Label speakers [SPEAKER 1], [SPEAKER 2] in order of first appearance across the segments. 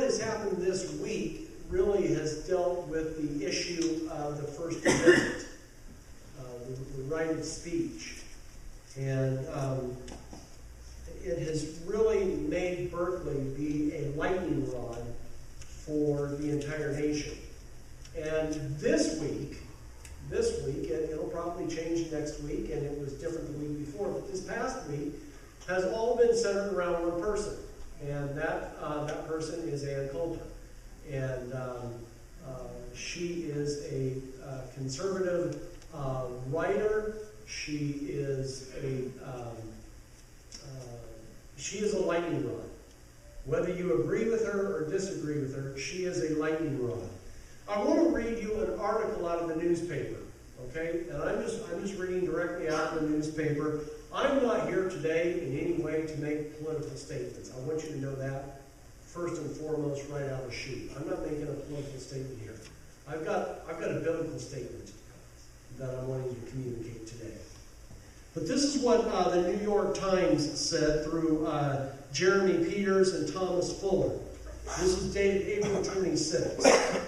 [SPEAKER 1] has happened this week really has dealt with the issue of the First Amendment, the right of speech. And it has really made Berkeley be a lightning rod for the entire nation. And this week, it'll probably change next week, and it was different the week before, but this past week has all been centered around one person, and that person is Ann Coulter. And she is a conservative writer. She is a lightning rod. Whether you agree with her or disagree with her, she is a lightning rod. I want to read you an article out of the newspaper, okay? And I'm just reading directly out of the newspaper. I'm not here today in any way to make political statements. I want you to know that first and foremost right out of the chute. I'm not making a political statement here. I've got a biblical statement that I'm wanting to communicate today. But this is what the New York Times said through Jeremy Peters and Thomas Fuller. This is dated April 26th.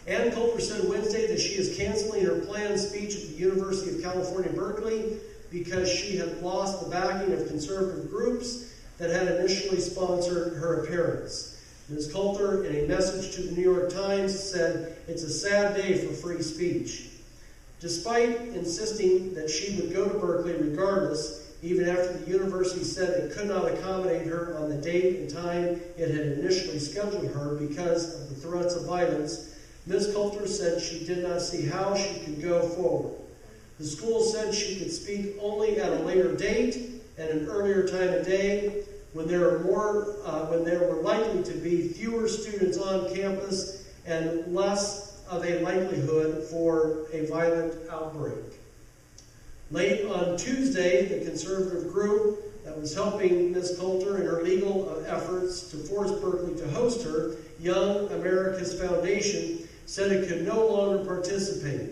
[SPEAKER 1] Ann Coulter said Wednesday that she is canceling her planned speech at the University of California, Berkeley, because she had lost the backing of conservative groups that had initially sponsored her appearance. Ms. Coulter, in a message to the New York Times, said, "It's a sad day for free speech." Despite insisting that she would go to Berkeley regardless, even after the university said it could not accommodate her on the date and time it had initially scheduled her because of the threats of violence, Ms. Coulter said she did not see how she could go forward. The school said she could speak only at a later date and an earlier time of day when there were likely to be fewer students on campus and less of a likelihood for a violent outbreak. Late on Tuesday, the conservative group that was helping Ms. Coulter in her legal efforts to force Berkeley to host her, Young America's Foundation, said it could no longer participate.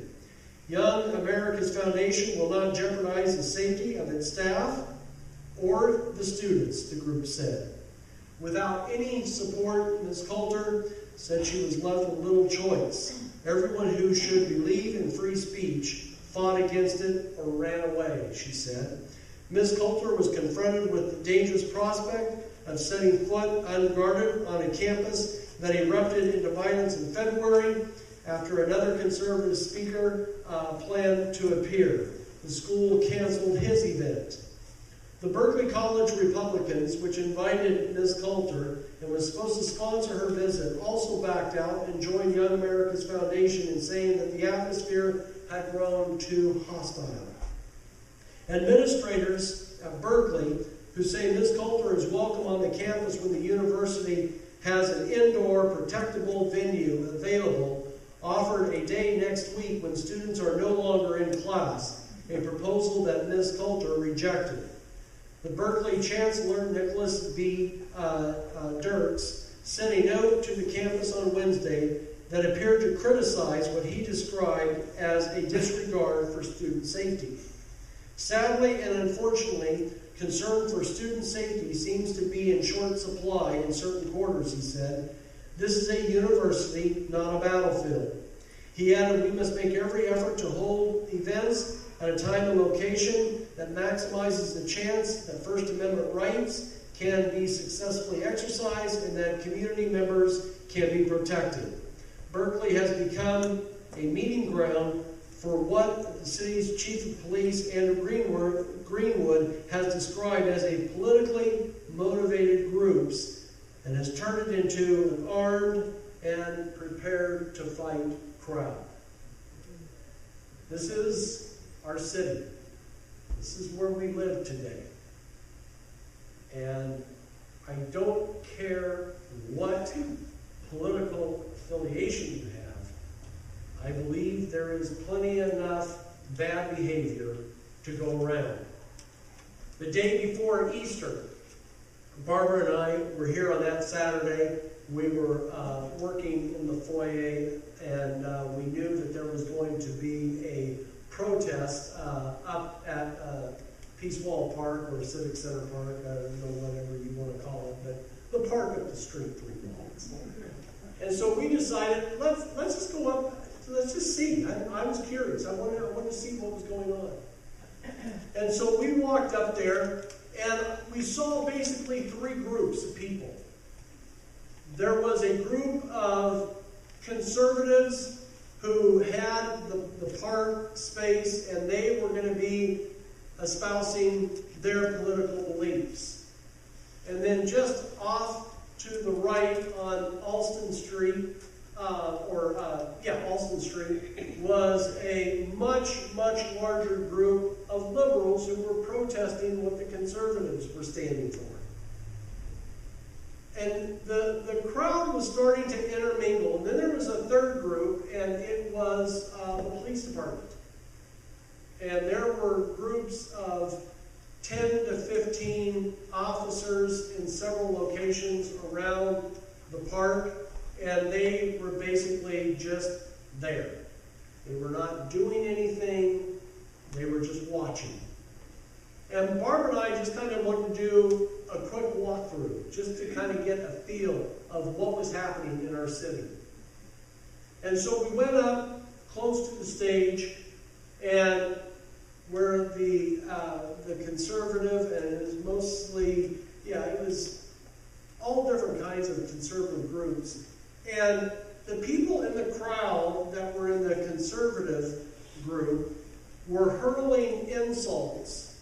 [SPEAKER 1] Young America's Foundation will not jeopardize the safety of its staff or the students, the group said. Without any support, Ms. Coulter said she was left with little choice. Everyone who should believe in free speech fought against it or ran away, she said. Ms. Coulter was confronted with the dangerous prospect of setting foot unguarded on a campus that erupted into violence in February after another conservative speaker planned to appear. The school canceled his event. The Berkeley College Republicans, which invited Ms. Coulter and was supposed to sponsor her visit, also backed out and joined Young America's Foundation in saying that the atmosphere had grown too hostile. Administrators at Berkeley, who say Ms. Coulter is welcome on the campus when the university has an indoor protectable venue available, offered a day next week when students are no longer in class, a proposal that Ms. Coulter rejected. The Berkeley Chancellor, Nicholas B. Dirks, sent a note to the campus on Wednesday that appeared to criticize what he described as a disregard for student safety. Sadly and unfortunately, concern for student safety seems to be in short supply in certain quarters, he said. This is a university, not a battlefield. He added, we must make every effort to hold events at a time and location that maximizes the chance that First Amendment rights can be successfully exercised and that community members can be protected. Berkeley has become a meeting ground for what the city's chief of police, Andrew Greenwood, has described as a politically motivated groups and has turned it into an armed and prepared to fight crowd. This is our city. This is where we live today. And I don't care what political affiliation you have. I believe there is plenty enough bad behavior to go around. The day before Easter, Barbara and I were here on that Saturday. We were working in the foyer, and we knew that there was going to be a protest up at Peace Wall Park or Civic Center Park, I don't know, whatever you want to call it, but the park up the street 3 blocks. And so we decided, let's just go up, let's just see. I was curious. I wanted to see what was going on. And so we walked up there, and we saw basically 3 groups of people. There was a group of conservatives who had the park space, and they were going to be espousing their political beliefs. And then just off to the right on Alston Street, Alston Street, was a much, much larger group of liberals who were protesting what the conservatives were standing for. And the crowd was starting to intermingle. And then there was a third group, and it was the police department. And there were groups of 10 to 15 officers in several locations around the park, and they were basically just there. They were not doing anything, they were just watching. And Barb and I just kind of wanted to do a quick walkthrough, just to kind of get a feel of what was happening in our city. And so we went up close to the stage, and where the conservative, and it was mostly, it was all different kinds of conservative groups. And the people in the crowd that were in the conservative group were hurling insults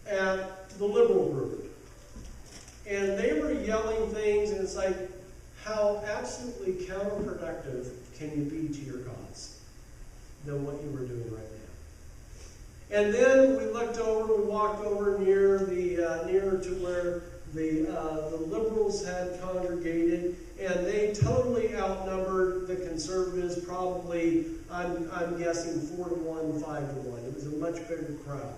[SPEAKER 1] at the liberal group. And they were yelling things, and it's like, how absolutely counterproductive can you be to your cause than what you were doing right now? And then we looked over, we walked over nearer to where the liberals had congregated, and they totally outnumbered the conservatives, probably, I'm guessing 4-1, 5-1. It was a much bigger crowd.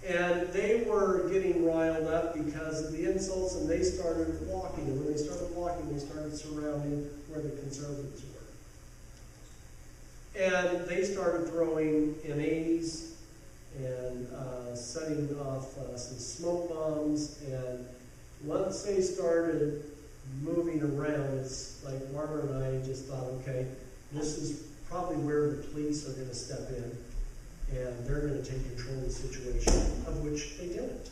[SPEAKER 1] And they were getting riled up because of the insults, and they started walking. And when they started walking, they started surrounding where the conservatives were. And they started throwing M80s and setting off some smoke bombs. And once they started moving around, it's like Barbara and I just thought, okay, this is probably where the police are going to step in. And they're going to take control of the situation, of which they didn't.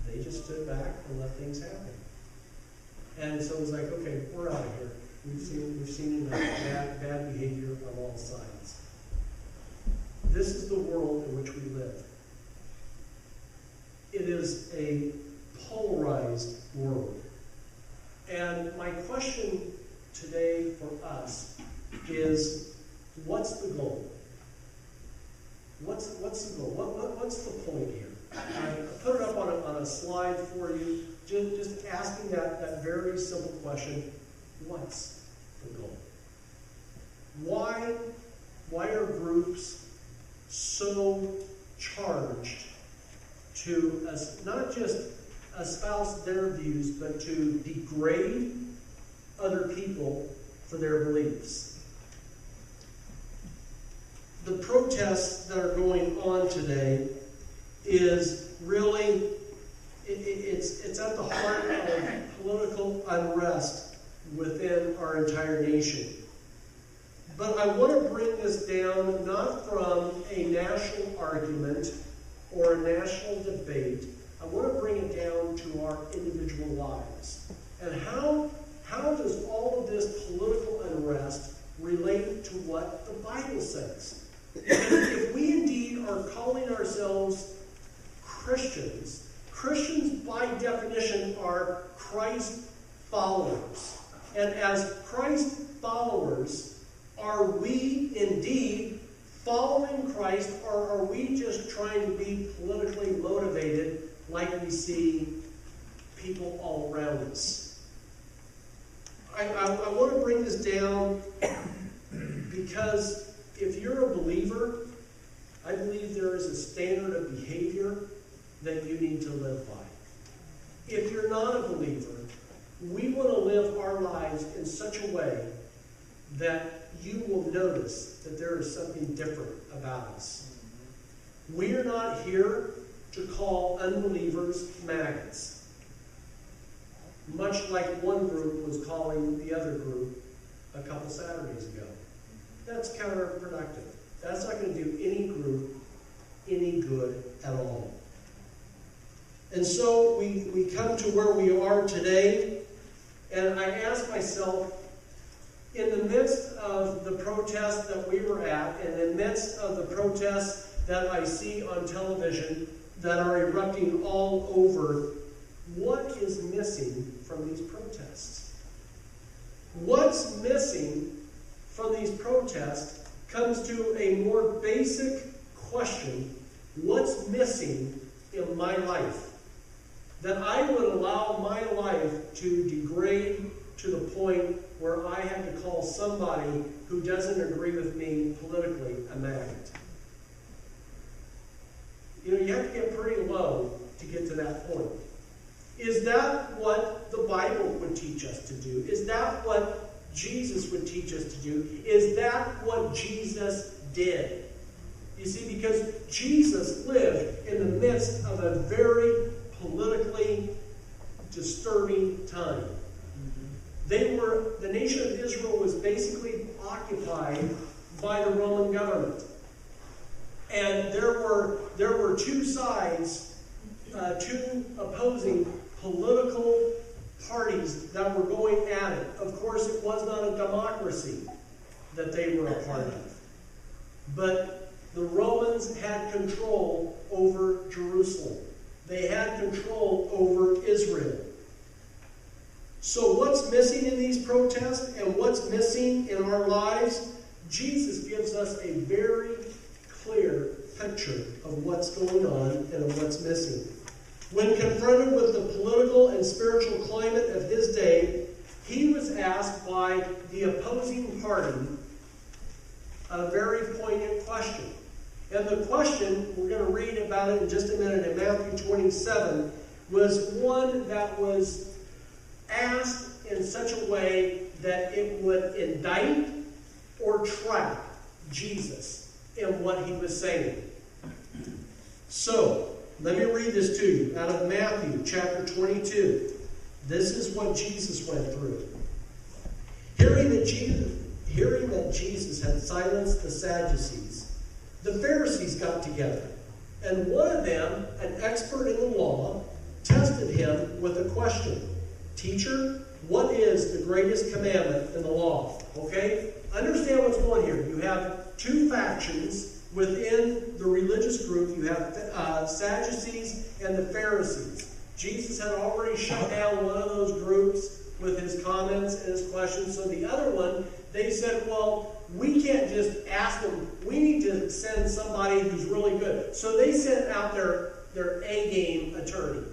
[SPEAKER 1] They just stood back and let things happen. And so it was like, okay, we're out of here. We've seen enough bad behavior on all sides. This is the world in which we live. It is a polarized world. And my question today for us is, what's the goal? What's the goal? What's the point here? I put it up on a slide for you, just asking that very simple question, what's the goal? Why are groups so charged to not just espouse their views, but to degrade other people for their beliefs? The protests that are going on today is really, it's at the heart of political unrest within our entire nation. But I want to bring this down not from a national argument or a national debate. I want to bring it down to our individual lives. And how does all of this political unrest relate to what the Bible says? If we indeed are calling ourselves Christians, Christians by definition are Christ followers. And as Christ followers, are we indeed following Christ, or are we just trying to be politically motivated like we see people all around us? I want to bring this down because if you're a believer, I believe there is a standard of behavior that you need to live by. If you're not a believer, we want to live our lives in such a way that you will notice that there is something different about us. We are not here to call unbelievers maggots. much like one group was calling the other group a couple Saturdays ago. That's counterproductive. That's not going to do any group any good at all. And so we come to where we are today, and I ask myself, in the midst of the protests that we were at, in the midst of the protests that I see on television that are erupting all over, what is missing from these protests? What's missing from these protests comes to a more basic question. What's missing in my life? That I would allow my life to degrade to the point where I have to call somebody who doesn't agree with me politically a maggot. You know, you have to get pretty low to get to that point. Is that what the Bible would teach us to do? Is that what Jesus would teach us to do? Is that what Jesus did? You see, because Jesus lived in the midst of a very politically disturbing time. The nation of Israel was basically occupied by the Roman government. And there were two sides, two opposing political parties that were going at it. Of course, it was not a democracy that they were a part of. But the Romans had control over Jerusalem. They had control over Israel. So what's missing in these protests and what's missing in our lives? Jesus gives us a very clear picture of what's going on and of what's missing. When confronted with the political and spiritual climate of his day, he was asked by the opposing party a very poignant question. And the question, we're going to read about it in just a minute in Matthew 27, was one that was asked in such a way that it would indict or trap Jesus in what he was saying. So, let me read this to you out of Matthew chapter 22. This is what Jesus went through. Hearing that Jesus had silenced the Sadducees, the Pharisees got together, and one of them, an expert in the law, tested him with a question. Teacher, what is the greatest commandment in the law? Okay? Understand what's going here. You have two factions within the religious group. You have Sadducees and the Pharisees. Jesus had already shut down one of those groups with his comments and his questions. So the other one, they said, well, we can't just ask them. We need to send somebody who's really good. So they sent out their A-game attorney.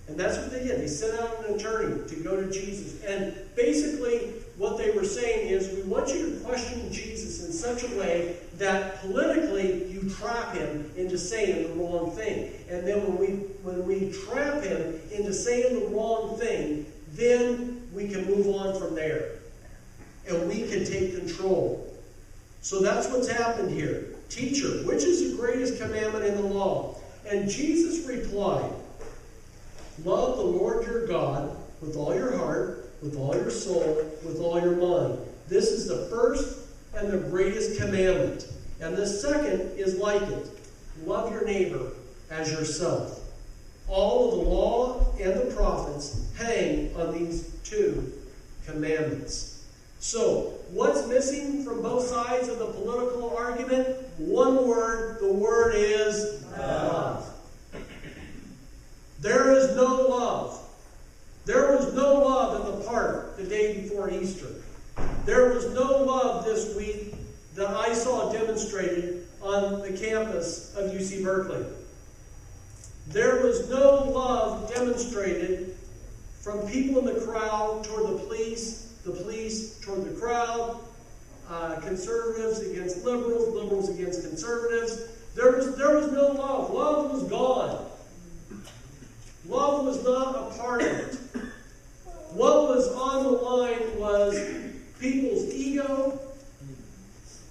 [SPEAKER 1] And that's what they did. They sent out an attorney to go to Jesus. And basically what they were saying is, we want you to question Jesus in such a way that politically you trap him into saying the wrong thing. And then when we trap him into saying the wrong thing, then we can move on from there. And we can take control. So that's what's happened here. Teacher, which is the greatest commandment in the law? And Jesus replied, love the Lord your God with all your heart, with all your soul, with all your mind. This is the first and the greatest commandment. And the second is like it. Love your neighbor as yourself. All of the law and the prophets hang on these two commandments. So, what's missing from both sides of the political argument? One word. The word is love. There is no love. There was no love in the park the day before Easter. There was no love this week that I saw demonstrated on the campus of UC Berkeley. There was no love demonstrated from people in the crowd toward the police toward the crowd, conservatives against liberals, liberals against conservatives. There was no love. Love was gone. Love was not a part of it. What was on the line was people's ego,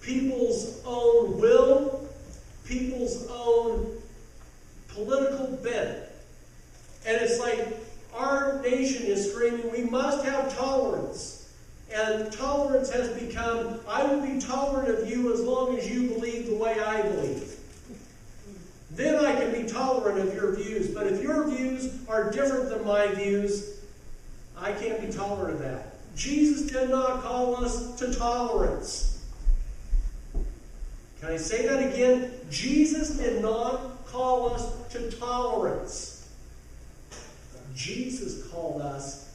[SPEAKER 1] people's own will, people's own political bent. And it's like our nation must have tolerance. And tolerance has become, I will be tolerant of you as long as you believe the way I believe. Then I can be tolerant of your views. But if your views are different than my views, I can't be tolerant of that. Jesus did not call us to tolerance. Can I say that again? Jesus did not call us to tolerance. Jesus called us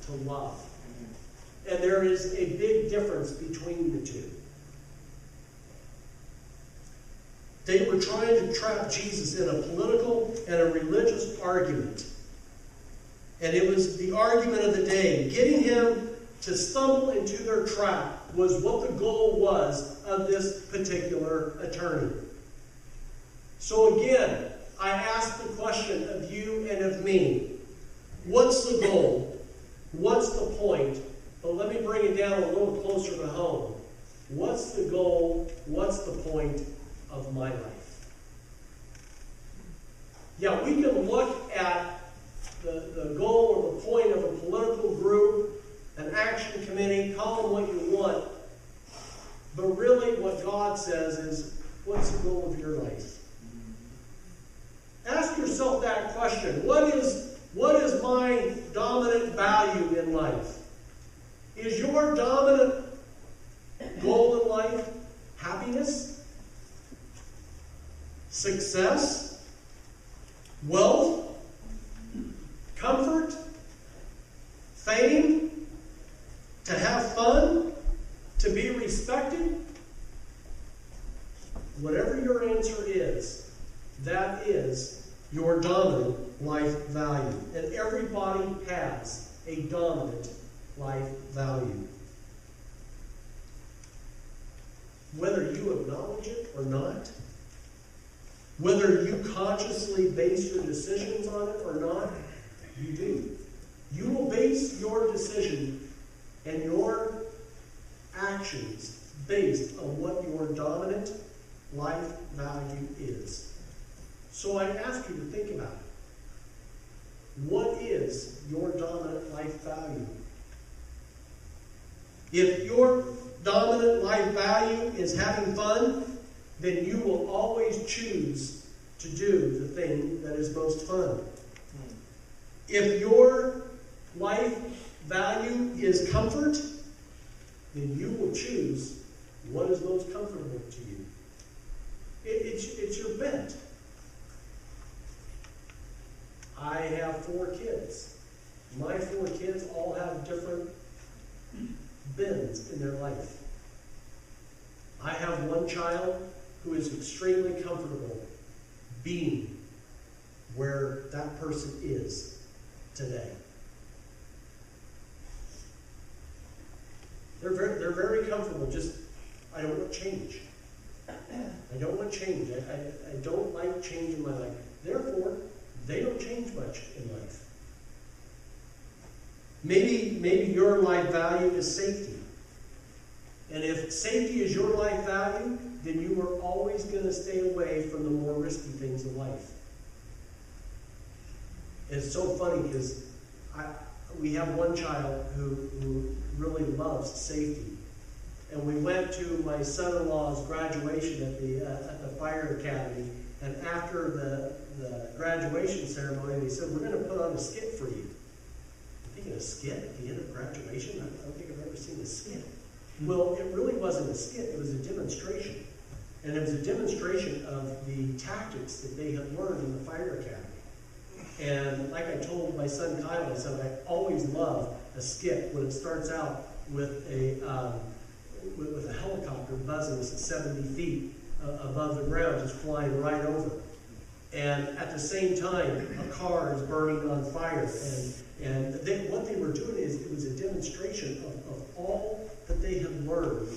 [SPEAKER 1] to love. And there is a big difference between the two. They were trying to trap Jesus in a political and a religious argument. And it was the argument of the day. Getting him to stumble into their trap was what the goal was of this particular attorney. So again, I ask the question of you and of me. What's the goal? What's the point? But let me bring it down a little closer to home. What's the goal? What's the point of my life? Yeah, we can look at the goal or the point of a political group, an action committee, call them what you want. But really what God says is, what's the goal of your life? Ask yourself that question. What is my dominant value in life? Is your dominant goal in life happiness? Success? Wealth? Comfort? Fame? To have fun? To be respected? Whatever your answer is, that is your dominant life value. And everybody has a dominant life value. Whether you acknowledge it or not, whether you consciously base your decisions on it or not, you do. You will base your decision and your actions based on what your dominant life value is. So I ask you to think about it. What is your dominant life value? If your dominant life value is having fun, then you will always choose to do the thing that is most fun. If your life value is comfort, then you will choose what is most comfortable to you. It's your bent. I have 4 kids. My 4 kids all have different bends in their life. I have one child who is extremely comfortable being where that person is today. They're very comfortable. Just, I don't want change. I don't want change. I don't like change in my life. Therefore, they don't change much in life. Maybe your life value is safety. And if safety is your life value, then you are always going to stay away from the more risky things in life. It's so funny because we have one child who really loves safety. And we went to my son-in-law's graduation at the fire academy. And after the graduation ceremony, they said, we're going to put on a skit for you. I'm thinking, a skit at the end of graduation? I don't think I've ever seen a skit. Well, it really wasn't a skit. It was a demonstration. And it was a demonstration of the tactics that they had learned in the fire academy. And like I told my son Kyle, I said, I always love a skit when it starts out with a helicopter buzzing us at 70 feet above the ground, just flying right over. And at the same time, a car is burning on fire. And what they were doing is, it was a demonstration of all that they had learned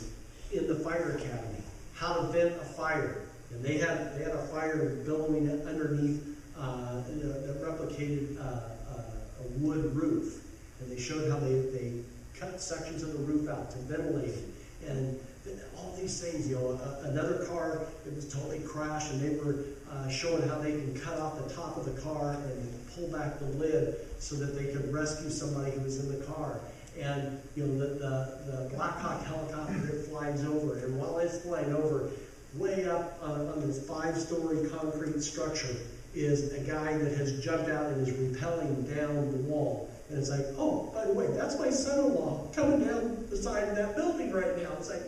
[SPEAKER 1] in the fire academy, how to vent a fire. And they had a fire billowing underneath that replicated a wood roof. And they showed how they cut sections of the roof out to ventilate it. And all these things, another car, it was totally crashed, and they were showing how they can cut off the top of the car and pull back the lid so that they could rescue somebody who was in the car. And the Black Hawk helicopter, it flies over, and while it's flying over, way up on this 5-story concrete structure is a guy that has jumped out and is rappelling down the wall. And it's like, oh, by the way, that's my son-in-law coming down the side of that building right now. It's like,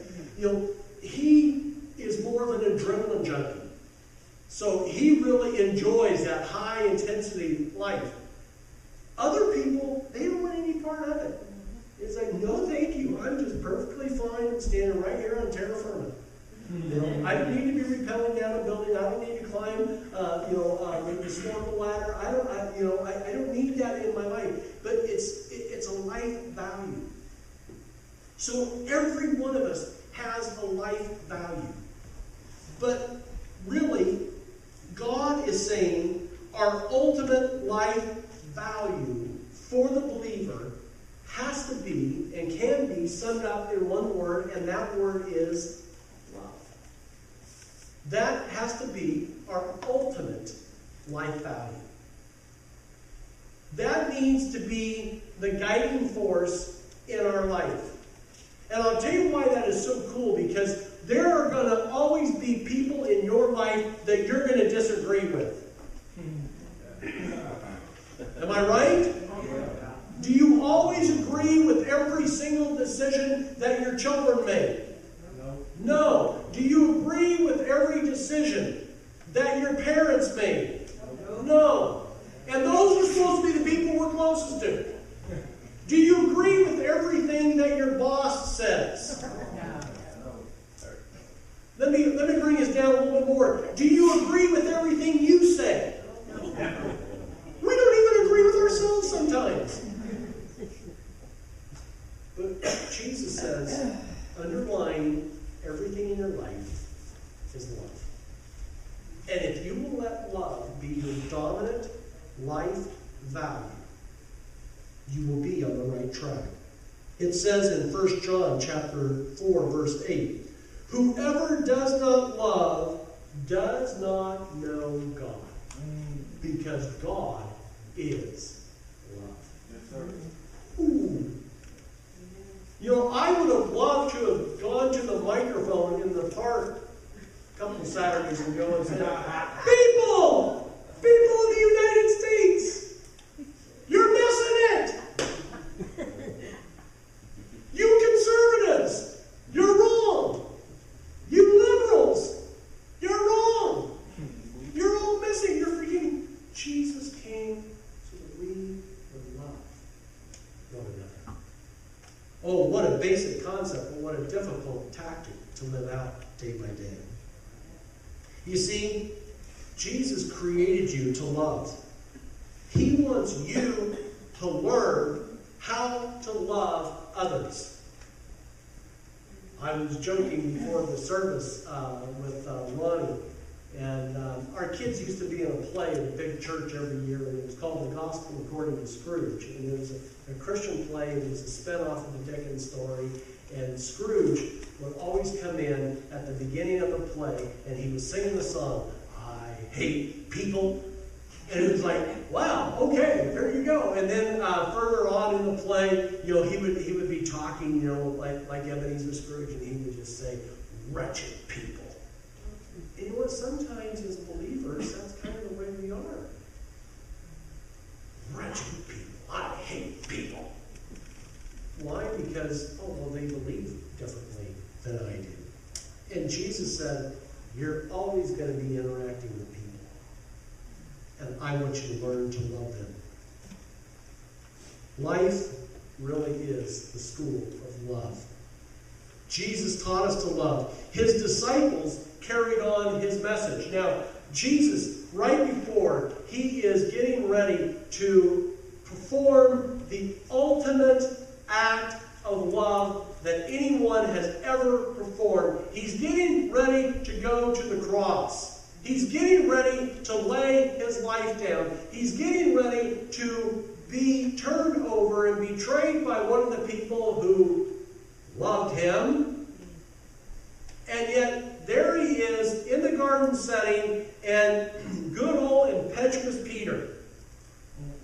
[SPEAKER 1] he is more of an adrenaline junkie. So he really enjoys that high-intensity life. Other people, they don't want any part of it. It's like, no, thank you. I'm just perfectly fine standing right here on terra firma. I don't need to be rappelling down a building. I don't need to climb, the historical ladder. I don't need that in my life. But it's a life value. So every one of us has a life value. But really, God is saying our ultimate life value for the believer has to be and can be summed up in one word, and that word is love. That has to be our ultimate life value. That needs to be the guiding force in our life. And I'll tell you why that is so cool, because there are going to always be people in your life that you're going to disagree with. Am I right? Do you always agree with every single decision that your children make? No. Do you agree with every decision that your parents made? No. And those are supposed to be the people we're closest to. Do you agree with everything that your boss says? Let me bring us down a little bit more. Do you agree with everything you say? We don't even agree with ourselves sometimes. But Jesus says, underlying everything in your life is love. And if you will let love be your dominant life value, you will be on the right track. It says in 1 John chapter 4, verse 8, whoever does not love does not know God, because God is love.
[SPEAKER 2] Yes, sir.
[SPEAKER 1] Ooh. I would have loved to have gone to the microphone in the park a couple of Saturdays ago and said, people of the United States, you're missing it. You conservatives, you're wrong. You liberals, you're wrong. You're all missing. You're forgetting. Jesus came so that we would love one another. Oh, what a basic concept, but what a difficult tactic to live out day by day. You see, Jesus created you to love. He wants you to learn how to love others. I was joking before the service with Ronnie, and our kids used to be in a play at a big church every year, and it was called The Gospel According to Scrooge. And it was a Christian play, and it was a spin-off of the Dickens story. And Scrooge would always come in at the beginning of the play, and he was singing the song, I hate people. And it was like, wow, okay, there you go. And then further on in the play, he would be talking, like Ebenezer Scrooge, and he would just say, wretched people. And you know what? Sometimes as believers, that's kind of the way we are. Wretched people. I hate people. Why? Because, they believe differently than I do. And Jesus said, you're always going to be interacting with people. And I want you to learn to love them. Life really is the school of love. Jesus taught us to love. His disciples carried on his message. Now, Jesus, right before he is getting ready to perform the ultimate act of love that anyone has ever performed, he's getting ready to go to the cross. He's getting ready to lay his life down. He's getting ready to be turned over and betrayed by one of the people who loved him And yet, there he is in the garden setting, and good old impetuous Peter.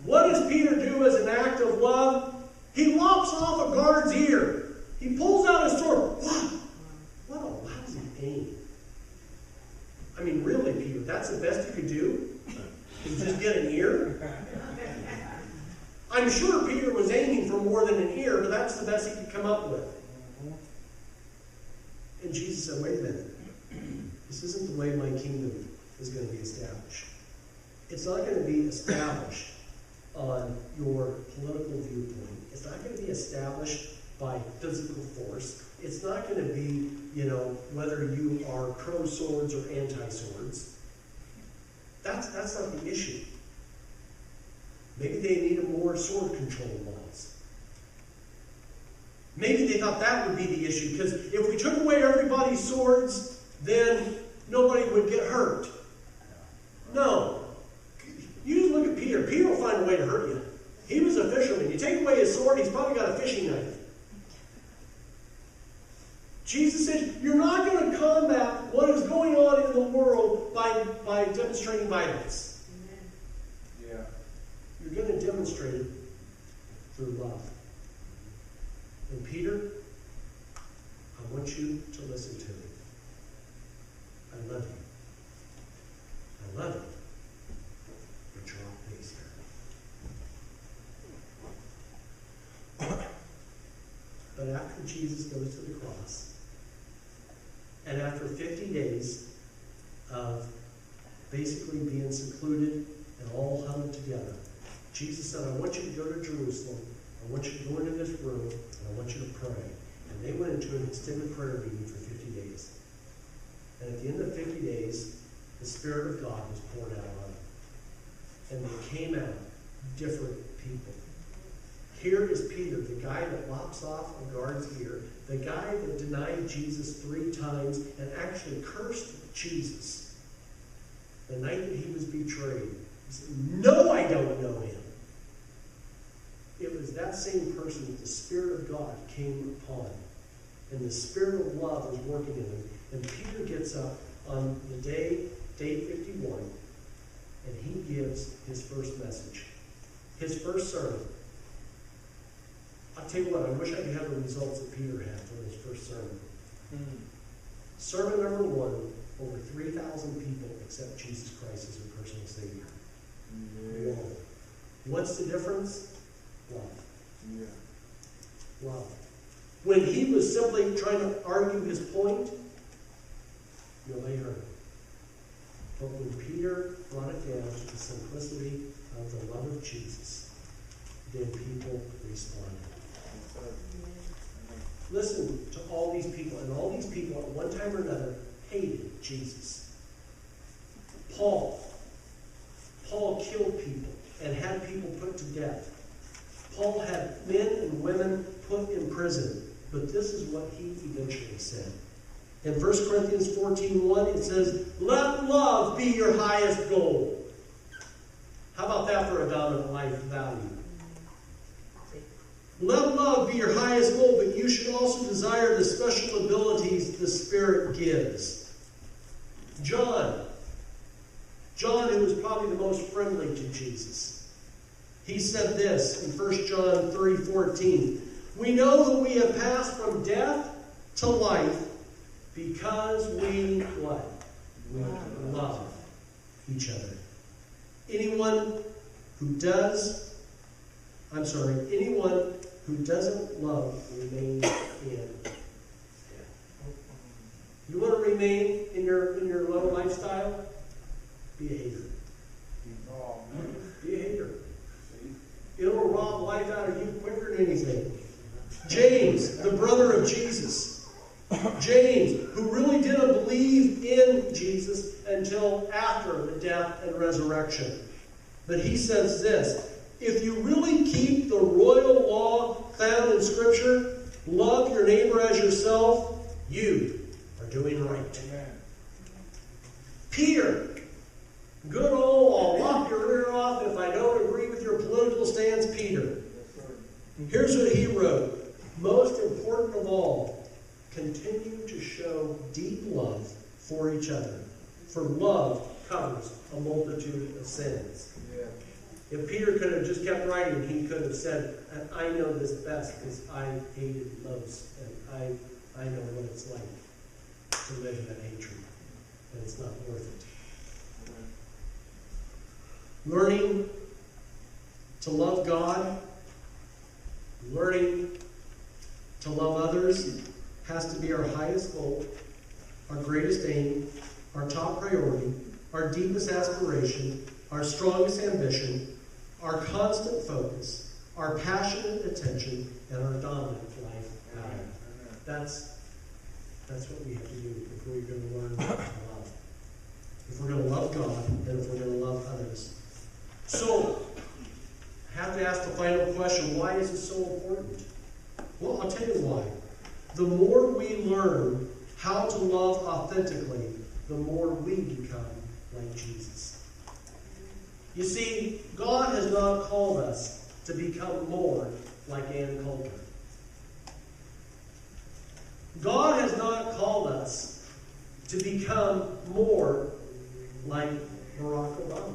[SPEAKER 1] What does Peter do as an act of love? He lops off a guard's ear. He pulls out his sword. What a lousy aim. I mean, really, Peter, that's the best you could do? You just get an ear? I'm sure Peter was aiming for more than an ear, but that's the best he could come up with. And Jesus said, wait a minute. This isn't the way my kingdom is going to be established. It's not going to be established on your political viewpoint. It's not going to be established by physical force. It's not going to be, whether you are pro-swords or anti-swords. That's not the issue. Maybe they needed more sword control laws. Maybe they thought that would be the issue, because if we took away everybody's swords, then nobody would get hurt. No. You just look at Peter. Peter will find a way to hurt you. He was a fisherman. You take away his sword, he's probably got a fishing knife. Jesus said, you're not going to combat what is going on in the world by demonstrating violence.
[SPEAKER 2] Yeah.
[SPEAKER 1] You're going to demonstrate it through love. And Peter, I want you to listen to me. I love you. I love you. But you're off base here. But after Jesus goes to the cross, and after 50 days of basically being secluded and all huddled together, Jesus said, I want you to go to Jerusalem. I want you to go into this room, and I want you to pray. And they went into an extended prayer meeting for 50 days. And at the end of 50 days, the Spirit of God was poured out on them. And they came out different people. Here is Peter, the guy that lops off a guard's ear, the guy that denied Jesus 3 times and actually cursed Jesus the night that he was betrayed. He said, no, I don't know him. It was that same person that the Spirit of God came upon. And the Spirit of love was working in him. And Peter gets up on the day 51, and he gives his first message. His first sermon. I'll tell you what, I wish I could have the results that Peter had for his first sermon. Sermon number 1, over 3,000 people accept Jesus Christ as their personal Savior.
[SPEAKER 2] Yeah.
[SPEAKER 1] Whoa. What's the difference? Love.
[SPEAKER 2] Yeah.
[SPEAKER 1] Love. When he was simply trying to argue his point, nobody heard him. But when Peter brought it down to the simplicity of the love of Jesus, then people responded. Listen to all these people, and all these people at one time or another hated Jesus. Paul killed people and had people put to death. Paul had men and women put in prison. But this is what he eventually said. In 1 Corinthians 14:1, it says, let love be your highest goal. How about that for a dominant life value? Let love be your highest goal, but you should also desire the special abilities the Spirit gives. John, who was probably the most friendly to Jesus, he said this in 1 John 3:14. We know that we have passed from death to life because we what? We love each other. Anyone who doesn't love remains in death. You want to remain in your low lifestyle? Be a hater. Be a hater. It'll rob life out of you quicker than anything. James, the brother of Jesus. James, who really didn't believe in Jesus until after the death and resurrection. But he says this, if you really keep the royal law found in Scripture, love your neighbor as yourself, you are doing right.
[SPEAKER 2] Amen.
[SPEAKER 1] Peter, good old, I'll lop your ear off if I don't agree with your political stance, Peter. Here's what he wrote. Most important of all, continue to show deep love for each other. For love covers a multitude of sins.
[SPEAKER 2] Yeah.
[SPEAKER 1] If Peter could have just kept writing, he could have said, I know this best because I hated most, and I know what it's like to live in that hatred, and it's not worth it. Learning to love God, learning to love others has to be our highest goal, our greatest aim, our top priority, our deepest aspiration, our strongest ambition, our constant focus, our passionate attention, and our dominant life pattern. That's what we have to do if we're going to learn to love. If we're going to love God, and if we're going to love others. So, I have to ask the final question, why is it so important? Well, I'll tell you why. The more we learn how to love authentically, the more we become like Jesus. You see, God has not called us to become more like Ann Coulter. God has not called us to become more like Barack Obama.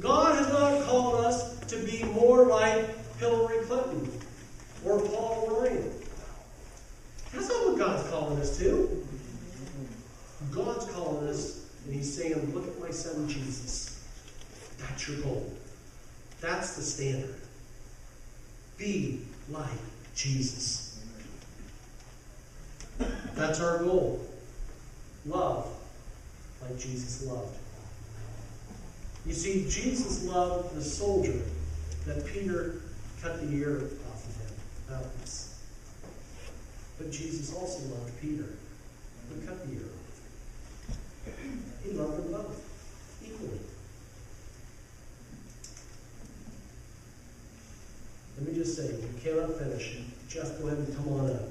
[SPEAKER 1] God has not called us to be more like Hillary Clinton or Paul Ryan. That's not what God's calling us to. God's calling us, and He's saying, look at my son Jesus. That's your goal. That's the standard. Be like Jesus. That's our goal. Love like Jesus loved. You see, Jesus loved the soldier that Peter cut the ear off of him, Malchus. But Jesus also loved Peter, who cut the ear off. He loved them both equally. Let me just say, you cannot finish. Jeff, go ahead and come on up.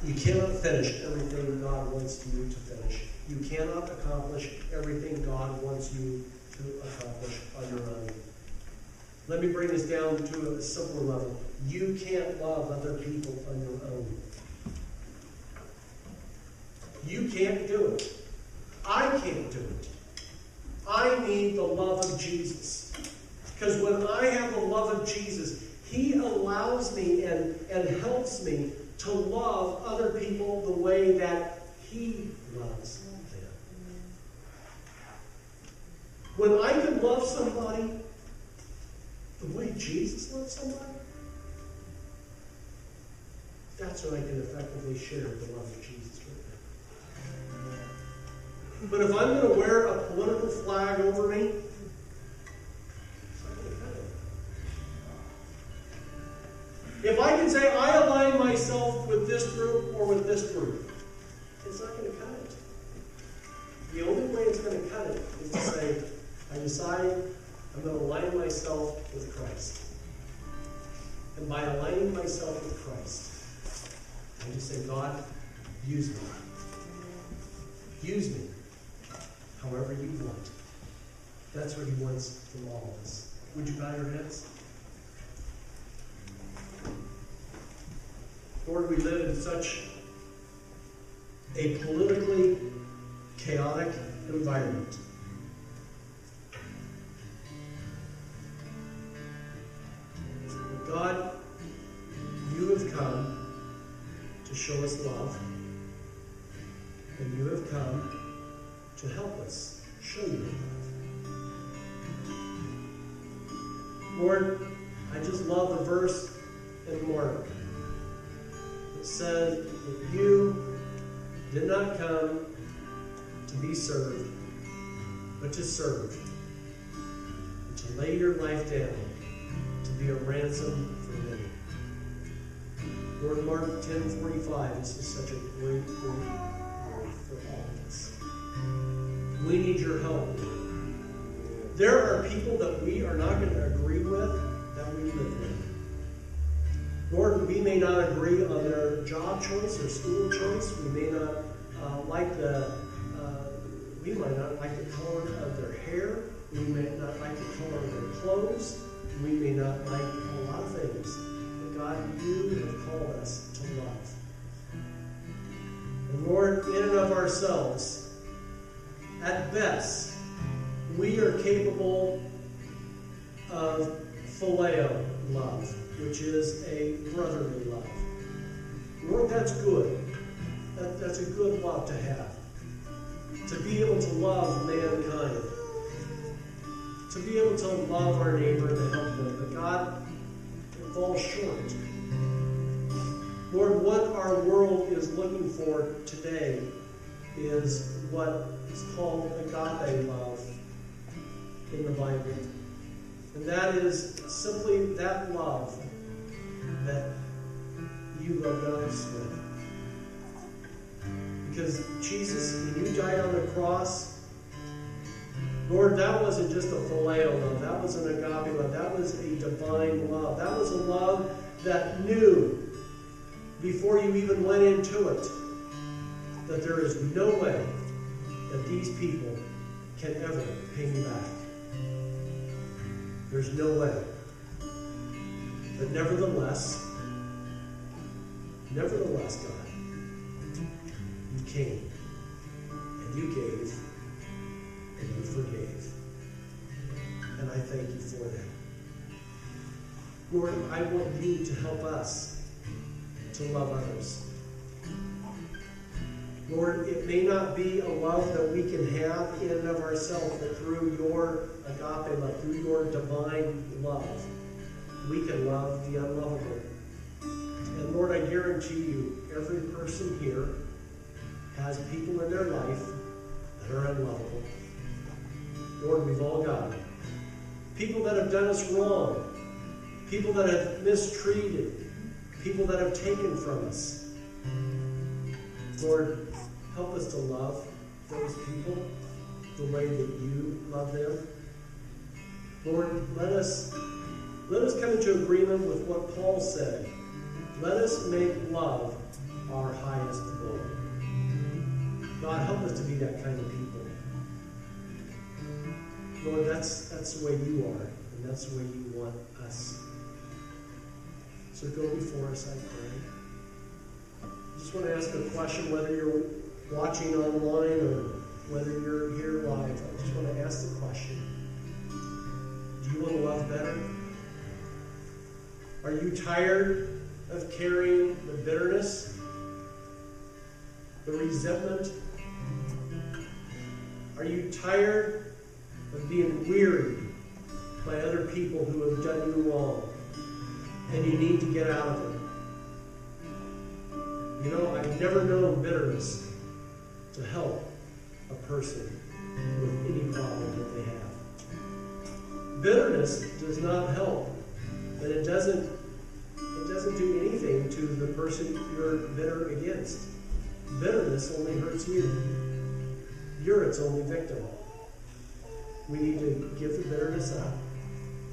[SPEAKER 1] You cannot finish everything God wants you to finish. You cannot accomplish everything God wants you to accomplish on your own. Let me bring this down to a simpler level. You can't love other people on your own. You can't do it. I can't do it. I need the love of Jesus. Because when I have the love of Jesus, He allows me and helps me to love other people the way that He loves them. When I can love somebody the way Jesus loves somebody, that's when I can effectively share the love of Jesus with them. But if I'm going to wear a political flag over me, it's not going to cut it. If I can say I align myself with this group or with this group, it's not going to cut it. The only way it's going to cut it is to say, I decide I'm going to align myself with Christ. And by aligning myself with Christ, I just say, God, use me. Use me however you want. That's what He wants from all of us. Would you bow your heads? Lord, we live in such a politically chaotic environment. God, you have come to show us love, and you have come to help us show you love. Lord, I just love the verse in Mark that says that you did not come to be served, but to serve, and to lay your life down to be a ransom for many. Lord, Mark 10:45, this is such a great word for all of us. We need your help. There are people that we are not going to agree with, that we live with. Lord, we may not agree on their job choice or school choice. We may not we might not like the color of their hair. We may not like the color of their clothes. We may not like a lot of things. But God, you have called us to love. And Lord, in and of ourselves, at best, we are capable of phileo love, which is a brotherly love. Lord, that's good. That's a good love to have. To be able to love mankind. To be able to love our neighbor and help them. But God, it falls short. Lord, what our world is looking for today is what is called agape love in the Bible. And that is simply that love that you loved us with. Because Jesus, when you died on the cross, Lord, that wasn't just a phileo love. That was an agape love. That was a divine love. That was a love that knew, before you even went into it, that there is no way that these people can ever pay me back. There's no way. But nevertheless, God, you came, and you gave, and you forgave. And I thank you for that. Lord, I want you to help us to love others. Lord, it may not be a love that we can have in and of ourselves, but through your agape love, through your divine love, we can love the unlovable. And Lord, I guarantee you, every person here has people in their life that are unlovable. Lord, we've all got them. People that have done us wrong. People that have mistreated. People that have taken from us. Lord, help us to love those people the way that you love them. Lord, let us come into agreement with what Paul said. Let us make love our highest goal. God, help us to be that kind of people. Lord, that's the way you are, and that's the way you want us. So go before us, I pray. I just want to ask a question, whether you're watching online or whether you're here live. I just want to ask the question. Do you want to love better? Are you tired of carrying the bitterness, the resentment? Are you tired of being wearied by other people who have done you wrong, and you need to get out of it? You know, I've never known bitterness to help a person with any problem that they have. Bitterness does not help, and it doesn't do anything to the person you're bitter against. Bitterness only hurts you. You're its only victim. We need to give the bitterness up.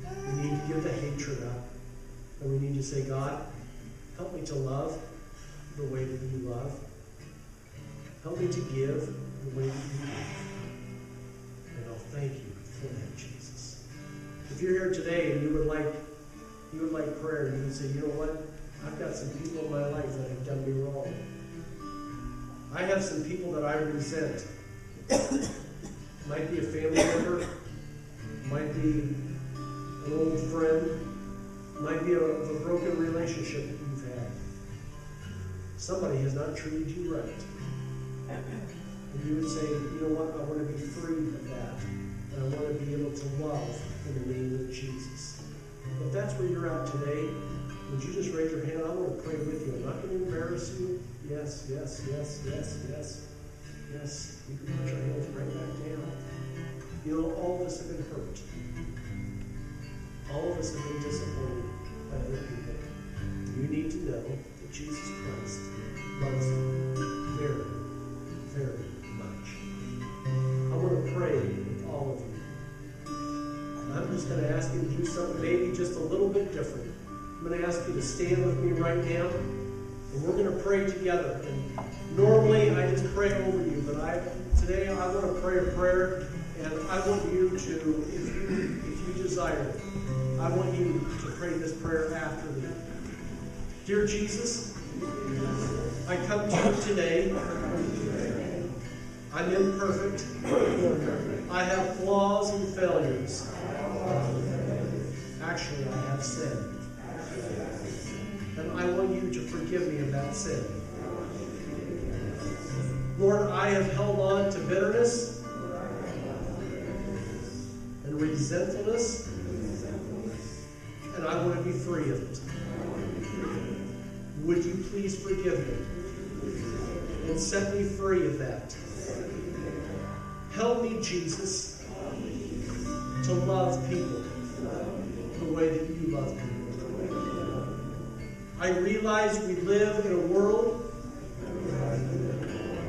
[SPEAKER 1] We need to give the hatred up. And we need to say, God, help me to love the way that you love. Help me to give the way that you give. And I'll thank you for that, Jesus. If you're here today and you would like prayer, you would say, you know what? I've got some people in my life that have done me wrong. I have some people that I resent. Might be a family member, might be an old friend, might be a broken relationship that you've had. Somebody has not treated you right. And you would say, you know what, I want to be free of that. And I want to be able to love in the name of Jesus. If that's where you're at today, would you just raise your hand? I want to pray with you. I'm not going to embarrass you. Yes, yes, yes, yes, yes. Yes, you can put your hands right back down. You know, all of us have been hurt. All of us have been disappointed by other people. You need to know that Jesus Christ loves you very, very much. I want to pray with all of you. And I'm just going to ask you to do something maybe just a little bit different. I'm going to ask you to stand with me right now, and we're going to pray together. And normally I just pray over you, but today I want to pray a prayer, and I want you to, if you desire, I want you to pray this prayer after me. Dear Jesus, I come to you today. I'm imperfect. I have flaws and failures. Actually, I have sin. And I want you to forgive me of that sin. Lord, I have held on to bitterness and resentfulness, and I want to be free of it. Would you please forgive me and set me free of that? Help me, Jesus, to love people the way that you love people. I realize we live in a world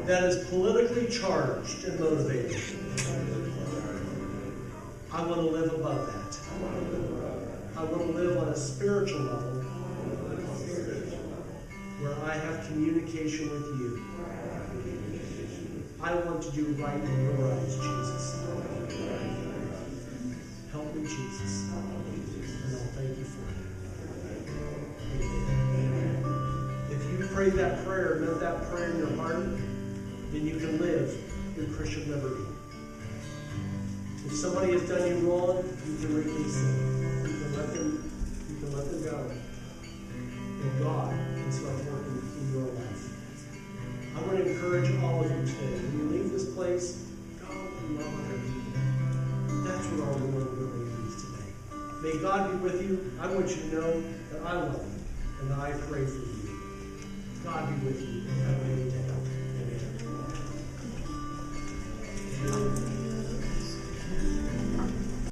[SPEAKER 1] that is politically charged and motivated. I want to live above that. I want to live on a spiritual level where I have communication with you. I want to do right in your eyes, Jesus. Help me, Jesus. And I'll thank you for it. Amen. If you prayed that prayer, meant that prayer in your heart, then you can live in Christian liberty. If somebody has done you wrong, you can release them. You can let them go. And God can start working in your life. I want to encourage all of you today. When you leave this place, go and love other people. That's what our Lord really needs today. May God be with you. I want you to know that I love you and that I pray for you. God be with you. Have a good day.